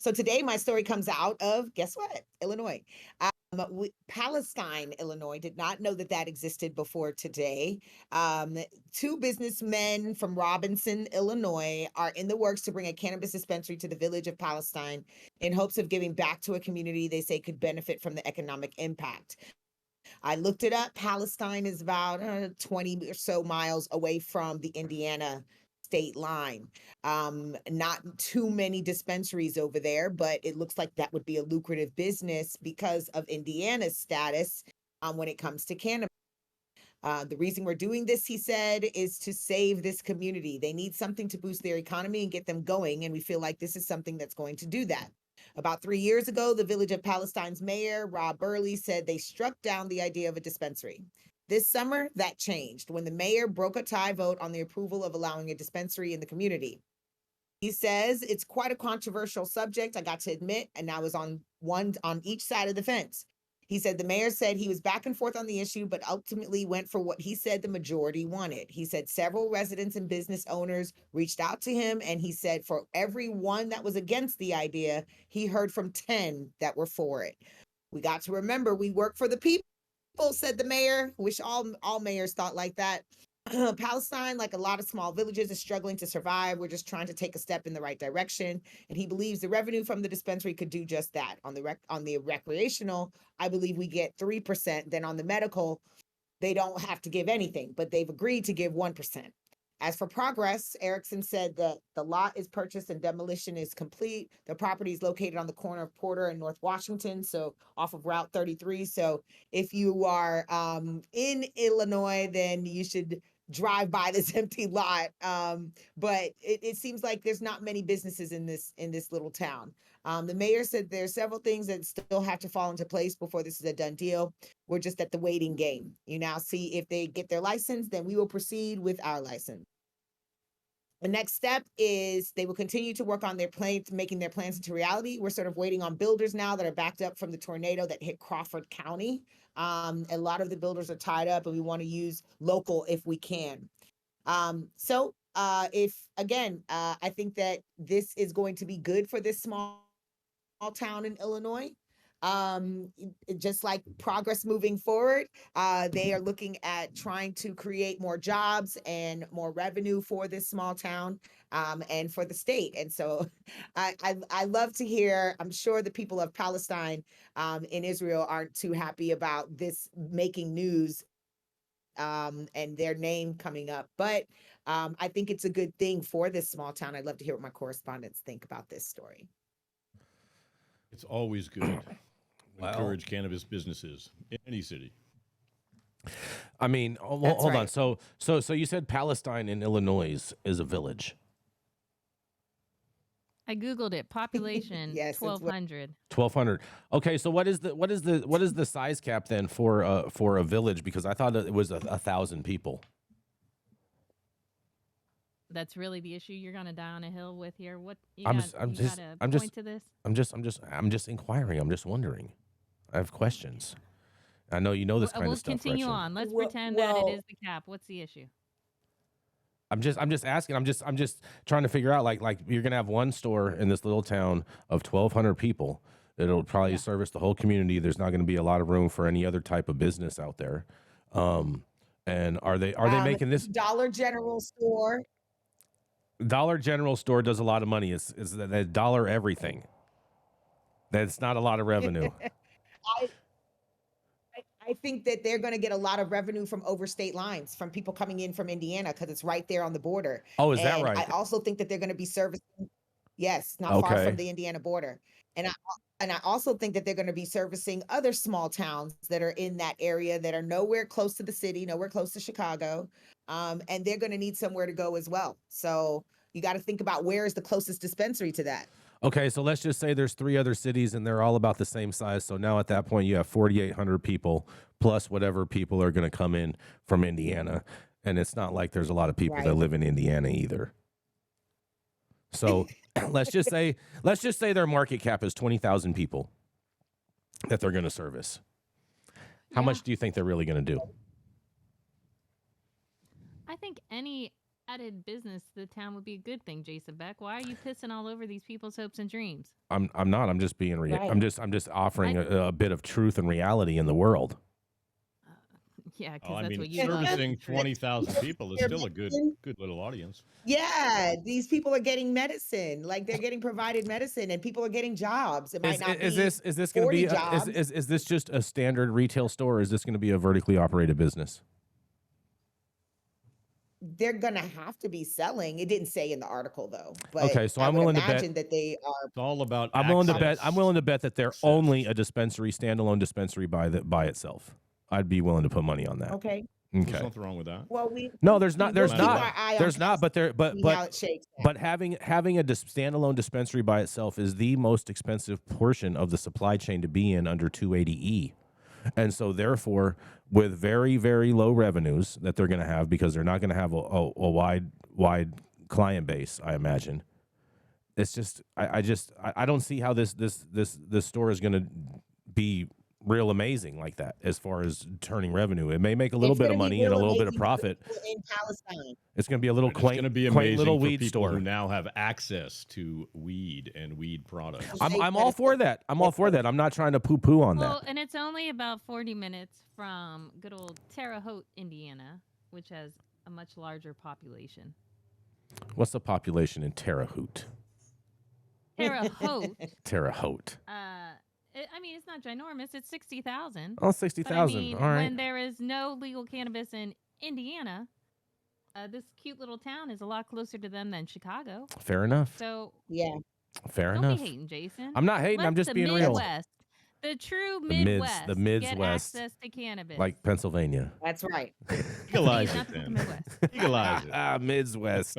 So today, my story comes out of, guess what? Illinois. Palestine, Illinois. Did not know that that existed before today. Um, Two businessmen from Robinson, Illinois, are in the works to bring a cannabis dispensary to the village of Palestine in hopes of giving back to a community they say could benefit from the economic impact. I looked it up. Palestine is about 20 or so miles away from the Indiana state line. Not too many dispensaries over there, but it looks like that would be a lucrative business because of Indiana's status when it comes to cannabis. The reason we're doing this, he said, is to save this community. They need something to boost their economy and get them going. And we feel like this is something that's going to do that. About 3 years ago, the village of Palestine's mayor, Rob Burley, said they struck down the idea of a dispensary. This summer, that changed when the mayor broke a tie vote on the approval of allowing a dispensary in the community. He says it's quite a controversial subject, I got to admit, and I was on each side of the fence. He said the mayor said he was back and forth on the issue, but ultimately went for what he said the majority wanted. He said several residents and business owners reached out to him, and he said for every one that was against the idea, he heard from 10 that were for it. We got to remember we work for the people, said the mayor. Wish all mayors thought like that. Palestine, like a lot of small villages, is struggling to survive. We're just trying to take a step in the right direction, and he believes the revenue from the dispensary could do just that. On the recreational, I believe we get 3%. Then on the medical, they don't have to give anything, but they've agreed to give 1%. As for progress, Erickson said that the lot is purchased and demolition is complete. The property is located on the corner of Porter and North Washington, so off of Route 33. So if you are in Illinois, then you should drive by this empty lot. But it seems like there's not many businesses in this little town. The mayor said there's several things that still have to fall into place before this is a done deal. We're just at the waiting game. You now see if they get their license, then we will proceed with our license. The next step is they will continue to work on their plans, making their plans into reality. We're sort of waiting on builders now that are backed up from the tornado that hit Crawford County. A lot of the builders are tied up, and we want to use local if we can. If again, I think that this is going to be good for this small town in Illinois. Just like progress moving forward, they are looking at trying to create more jobs and more revenue for this small town and for the state. And so I love to hear, I'm sure the people of Palestine in Israel aren't too happy about this making news and their name coming up. But I think it's a good thing for this small town. I'd love to hear what my correspondents think about this story. It's always good. Well, Encourage cannabis businesses in any city. I mean, That's hold on. right. So you said Palestine in Illinois is a village. I googled it. Population Yes, it's what 1,200. 1,200. Okay, so what is the size cap then for a village? Because I thought it was 1,000 people. That's really the issue you're gonna die on a hill with here. What you I'm got? just I'm You just got a I'm point just to this? I'm just inquiring. I'm just wondering. I have questions. I know you know this kind We'll of stuff, continue Gretchen. on. Let's well, pretend that it is well the cap. What's the issue? I'm just asking. I'm just trying to figure out like you're gonna have one store in this little town of 1,200 people. It'll probably Yeah. service the whole community. There's not going to be a lot of room for any other type of business out there. And are they making this Dollar General store. Dollar General store does a lot of money? Is that dollar everything? That's not a lot of revenue. I I think that they're going to get a lot of revenue from overstate lines from people coming in from Indiana because it's right there on the border. Oh, is that And I right? also think that they're going to be servicing, yes, not far from Okay. the Indiana border. And I also think that they're going to be servicing other small towns that are in that area that are nowhere close to the city, nowhere close to Chicago. And they're going to need somewhere to go as well. So you got to think about where is the closest dispensary to that. Okay, so let's just say there's three other cities and they're all about the same size. So now at that point you have 4,800 people plus whatever people are going to come in from Indiana, and it's not like there's a lot of people that Right. live in Indiana either. So let's just say their market cap is 20,000 people that they're going to service. How Yeah. much do you think they're really going to do? I think any added business to the town would be a good thing, Jason Beck. Why are you pissing all over these people's hopes and dreams? I'm not. I'm just being Right. I'm just offering a bit of truth and reality in the world. Yeah, Oh, because I that's mean, what you love. servicing 20,000 people is They're still a good medicine. little audience. Yeah, these people are getting medicine. Like they're getting provided medicine, and people are getting jobs. It might not Is be this going to 40 be jobs. is this just a standard retail store, or is this going to be a vertically operated business? They're gonna have to be selling. It didn't say in the article though, but Okay, so I I'm would willing to bet. imagine that they are. It's all about I'm willing to bet. access. I'm willing to bet that they're Access. only a dispensary, standalone dispensary by itself. I'd be willing to put money on that. Okay. There's Okay. nothing wrong with that. Well, we No, there's not. we'll There's keep not. our eye on There's not. But there. But see how but it shakes out. but having a standalone dispensary by itself is the most expensive portion of the supply chain to be in under 280E. And so therefore, with very, very low revenues that they're going to have, because they're not going to have a wide client base, I imagine. It's just I don't see how this store is going to be real amazing like that as far as turning revenue. It may make a little It's bit gonna of be money and a real little bit of amazing for the profit. people in Palestine. It's going to be a little It's going to be quaint amazing little for weed people store. who now have access to weed and weed products. I'm all for that. I'm all for that. I'm not trying to poo-poo on Well, that. and it's only about 40 minutes from good old Terre Haute, Indiana, which has a much larger population. What's the population in Terre Haute? Terre Haute, Terre Haute. I mean, it's not ginormous. It's 60,000. Oh, But 60,000. I mean, All right. when there is no legal cannabis in Indiana, this cute little town is a lot closer to them than Chicago. Fair enough. So Yeah. Fair don't enough. be hating, Jason. I'm not hating. I'm Let just the being real. Midwest, the true The mids- Midwest, the get Midwest, access to cannabis. Like Pennsylvania. That's right. Legalize Not it the then. Midwest. Legalize it. Midwest.